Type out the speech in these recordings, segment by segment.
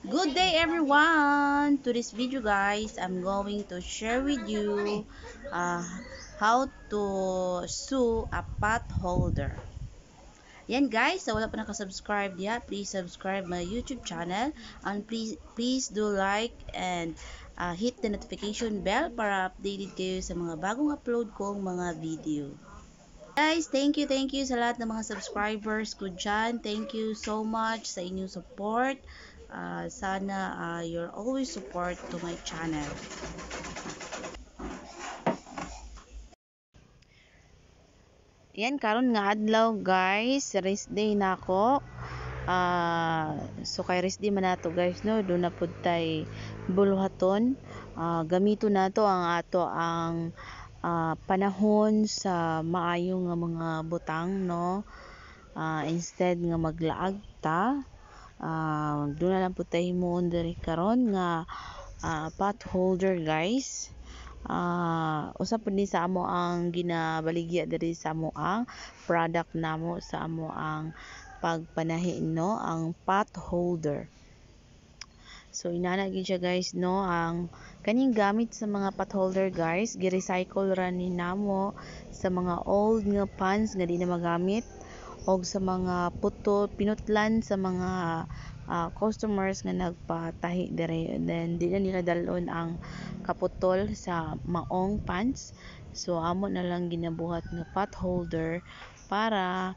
Good day everyone! To this video guys, I'm going to share with you uh, how to sew a pot holder. Yan guys, sa wala pa nakasubscribe diya, please subscribe my YouTube channel and please do like and hit the notification bell para updated kayo sa mga bagong upload kong mga video. Guys, thank you sa lahat ng mga subscribers ko dyan. Thank you so much sa inyong support. Sana you're always support to my channel. Yan, karon nga adlaw guys, rest day na ako. So kay rest day man nato guys no, do na pud tay buluhaton. Gamito nato ang ato ang panahon sa maayo nga mga butang no. Instead nga maglaag ta, doon na lang po tayo mo diri karon nga pot holder guys. Usa po ni sa amo ang ginabaligya diri sa amo ang product namo sa amo ang pagpanahi no, ang pot holder. So inana gid siya guys no, ang kaning gamit sa mga pot holder guys, gi-recycle ra ni namo sa mga old nga pans nga di na magamit og sa mga pinutlan sa mga customers nga nagpatahi dire, and then di na nila dalon ang kaputol sa maong pants. So amo na lang ginabuhat nga pot holder para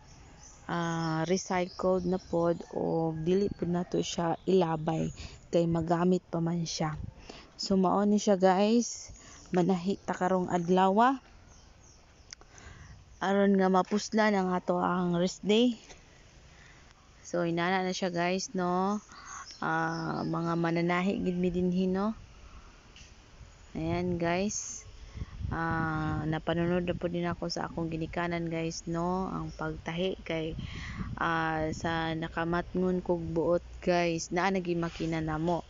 recycled na pod o dili pud nato siya ilabay kay magamit pa man siya. So mao ni siya guys, manahi ta karong adlaw aron nga mapuslan ang ato ang rest day. So inana na siya guys no, mga mananahi gid mi dinhi no. Ayan guys, napanunod na po din ako sa akong ginikanan guys no, ang pagtahi kay sa nakamatngon kog buot guys, naa naging makina namo.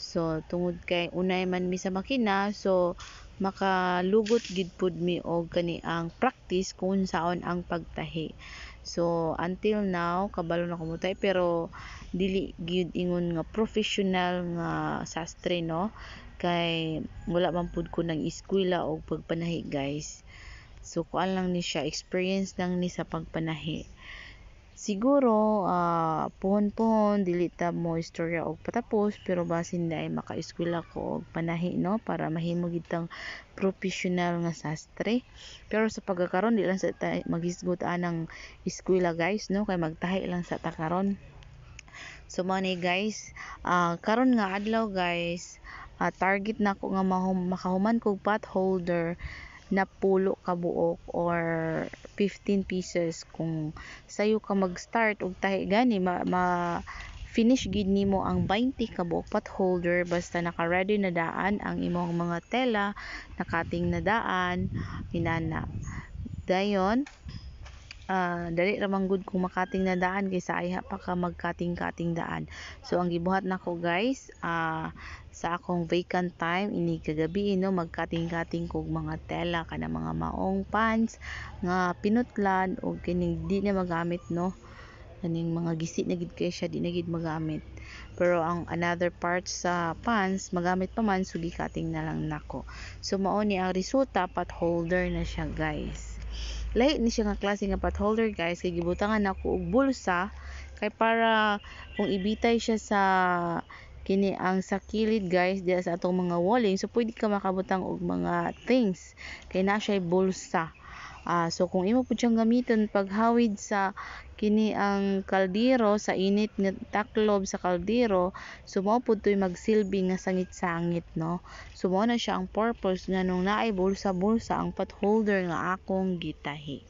So tungod kay unay man mi sa makina, so makalugot gid pud mi og kani ang practice kung saon ang pagtahi. So until now kabalo na ko mutay, pero dili gyud ingon nga professional nga sastre no, kay wala man pud ko nang eskwela og pagpanahi guys. So kuan lang ni siya, experience lang ni sa pagpanahi. Siguro puhon-puhon dili ta mo istorya og patapos, pero basin ay maka-eskwela ko og panahi no, para mahimo gid tang professional nga sastre. Pero sa pagkakaron di lang sa maghisgot anang eskwela guys no, kay magtahi lang sa ta karon. So mo ni guys, karon nga adlaw guys, target na ko nga makahuman kog pot holder na pulo ka buok or 15 pieces. Kung sayo ka mag-start og tahi gani finish gid nimo ang 20 ka buok pot holder, basta naka-ready na daan ang imong mga tela, nakating na daan inana. Dayon dali ra man gud kung makating na daan kaysa ayha pa ka magkating-kating daan. So ang gibuhat nako guys, sa akong vacant time ini kagabi no, magkating-kating kog mga tela kana mga maong pants nga pinutlan og kining di na magamit no, kaning mga gisi na gid kay siya, di na gid magamit. Pero ang another part sa pants magamit pa man, so gikating na lang nako. So mao ni ang resulta, pot holder na siya guys. Lahi ni siya nga klase nga pot holder guys, kay gibutangan nako og bulsa, kay para kung ibitay siya sa kini ang sa kilid guys diya sa atong mga walling, so pwede ka makabutang og mga things kay na siya bulsa. So kung imo pud siyang gamiton paghawid sa kini ang kaldero, sa init nga taklob sa kaldero, so mao pud toy magsilbi nga sangit-sangit no. So mao na siya ang purpose nga nung naay bulsa-bulsa ang pot holder nga akong gitahi.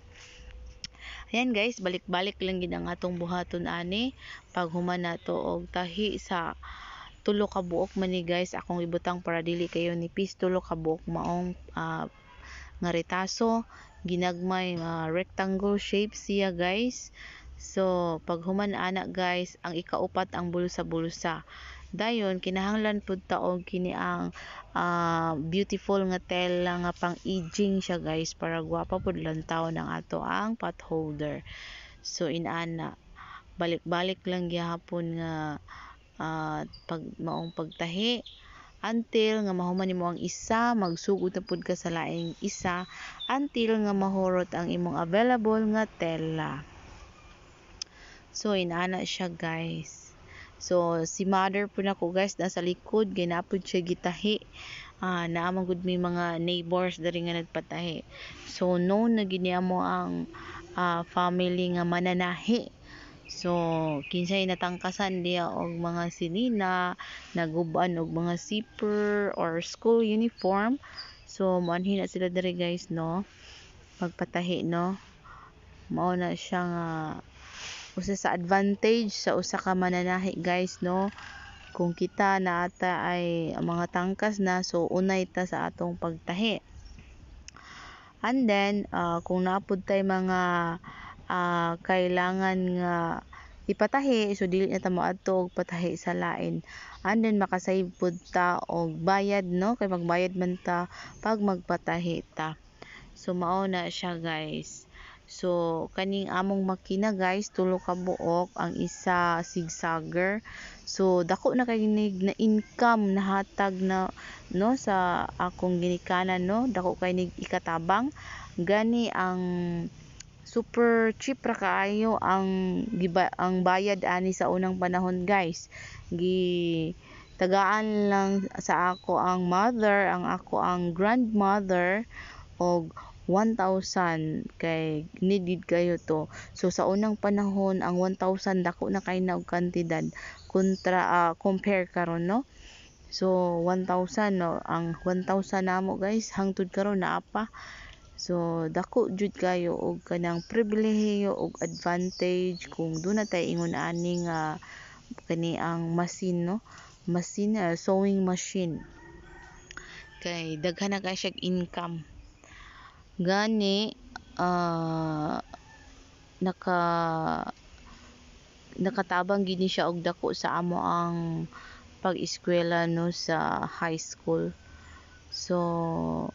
Ayan guys, balik-balik lang gid ang atong buhaton ani paghuman nato og tahi sa tulo ka buok man ni guys akong ibutang para dili kayo nipis. Tulo ka buok maong nga retaso, ginagmay rectangle shape siya guys. So paghuman ana guys, ang ikaupat ang bulsa-bulsa. Dayon kinahanglan pud ta og kini ang beautiful nga tela nga pang aging siya guys, para gwapa pud lantaw ng ato ang pot holder. So inana balik-balik lang gyapon nga pag maong pagtahi until nga mahuman nimo ang isa, magsugod na pud ka sa laing isa until nga mahurot ang imong available nga tela. So inana siya guys. So si mother po nako guys nasa likod ginapod siya gitahi. Naamang gud may mga neighbors diri nga nagpatahi. So known na gid mo ang family nga mananahi. So kinsay natangkasan diya og mga sinina, naguban og mga zipper or school uniform. So moanhin na sila diri guys no. Magpatahi no. Mao na siya nga usa sa advantage sa usa ka mananahi guys no. Kung kita na ata ay mga tangkas na, so unay ta sa atong pagtahi. And then kung naapod tay mga kailangan nga ipatahi, so dili na ta moadto og patahi sa lain. And then makasave pud ta og bayad no, kay magbayad man ta pag magpatahi ta. So mao na siya guys. So kaning among makina guys, tulo ka buok, ang isa zigzagger. So dako na kay na income nahatag na no sa akong ginikanan no, dako kay nig ikatabang. Gani ang super cheap ra kaayo ang bayad ani sa unang panahon guys. Tagaan lang sa ako ang mother, ang grandmother og 1,000 kay needed kayo to. So sa unang panahon ang 1,000 dako na kay na og kantidad kontra compare karon no. So 1,000 no, ang 1,000 namo guys hangtod karon naa pa. So dako jud kayo og kanang pribilehiyo og advantage kung do na tay ingon ani nga kani ang machine no, sewing machine. Kay daghan na kay siya income. Gani nakatabang gini siya og dako sa amo ang pag-eskwela no sa high school. So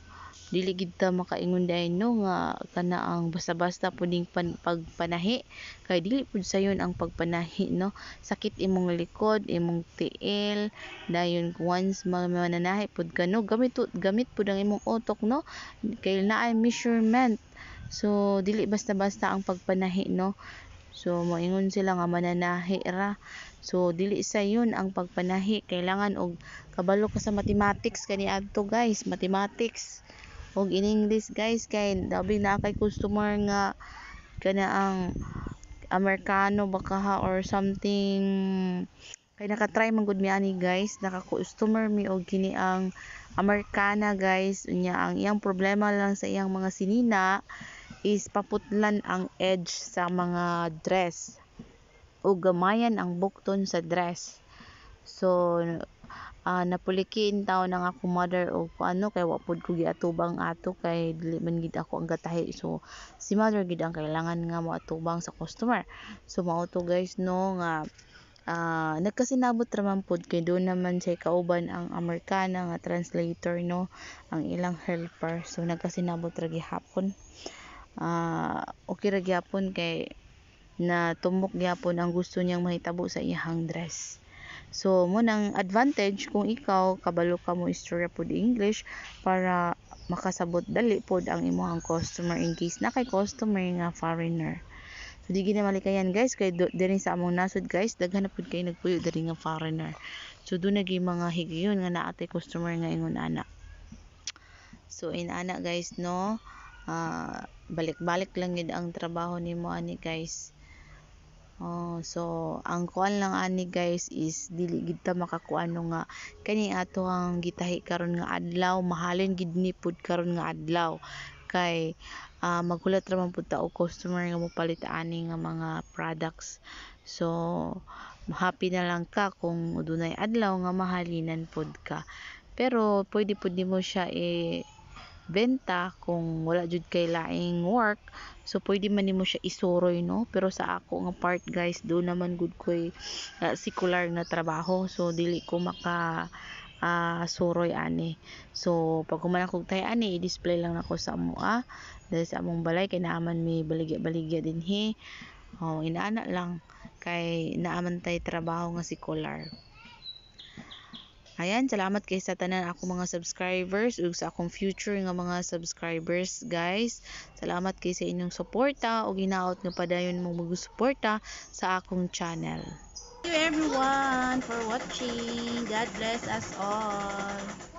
dili gid ta makaingon dai no nga kana ang basta-basta puding pagpanahi, kay dili pud sayon ang pagpanahi no. Sakit imong likod, imong tiil, dayon once mananahi pud ka no, gamit pud ang imong utok no, kay naay measurement. So dili basta-basta ang pagpanahi no. So moingon sila nga mananahi ra. So dili sayon ang pagpanahi, kailangan og kabalo ka sa mathematics kaniadto guys, mathematics og in English guys, kay dabi na kay customer nga kana ang Amerikano baka ha or something, kay nakatry man gud mi ani guys, naka-customer mi og kini ang Amerikana guys. Unya ang iyang problema lang sa iyang mga sinina is paputlan ang edge sa mga dress o gamayan ang bukton sa dress. So napulikin taw nang ako mother og ano, kay wa pud ko giatubang ato kay dili man gid ako ang gatahi. So si mother gid ang kailangan nga moatubang sa customer. So mao to guys no nga nagkasinabot ra man pud kay do naman say kauban ang Amerikana nga translator no, ang ilang helper. So nagkasinabot ra gihapon. Okay ra gyapon kay na tumbok gyapon ang gusto niyang mahitabo sa iyang dress. So mo nang advantage kung ikaw kabalo ka mo istorya pod English para makasabot dali pod ang imong customer in case na kay customer nga foreigner. So di gina malikayan guys kay diri sa among nasod guys daghan na pud kay nagpuyo diri nga foreigner. So do nagi mga higayon nga naa tay customer nga ingon ana. So inana guys no, balik-balik lang gid ang trabaho nimo ani guys. So ang kuan lang ani guys is dili gid ta makakuano nga kani ato ang gitahi karon nga adlaw, mahalin gid ni pud karon nga adlaw kay maghulat ra man pud ta og customer nga mopalit ani nga mga products. So happy na lang ka kung dunay adlaw nga mahalinan pud ka, pero pwede pud nimo siya benta kung wala jud kay laing work. So pwede man nimo siya isuroy no, pero sa ako nga part guys do naman gud koy secular na trabaho, so dili ko maka suroy ani. So pag human akong tay ani i-display lang nako sa amo dahil sa among balay kay naaman mi baligya dinhi. Inaana lang kay naaman tay trabaho nga secular. Ayan, salamat kay sa tanan ako mga subscribers ug sa akong future nga mga subscribers, guys. Salamat kay sa inyong suporta ug hinaot nga padayon mo mag-suporta sa akong channel. Thank you everyone for watching. God bless us all.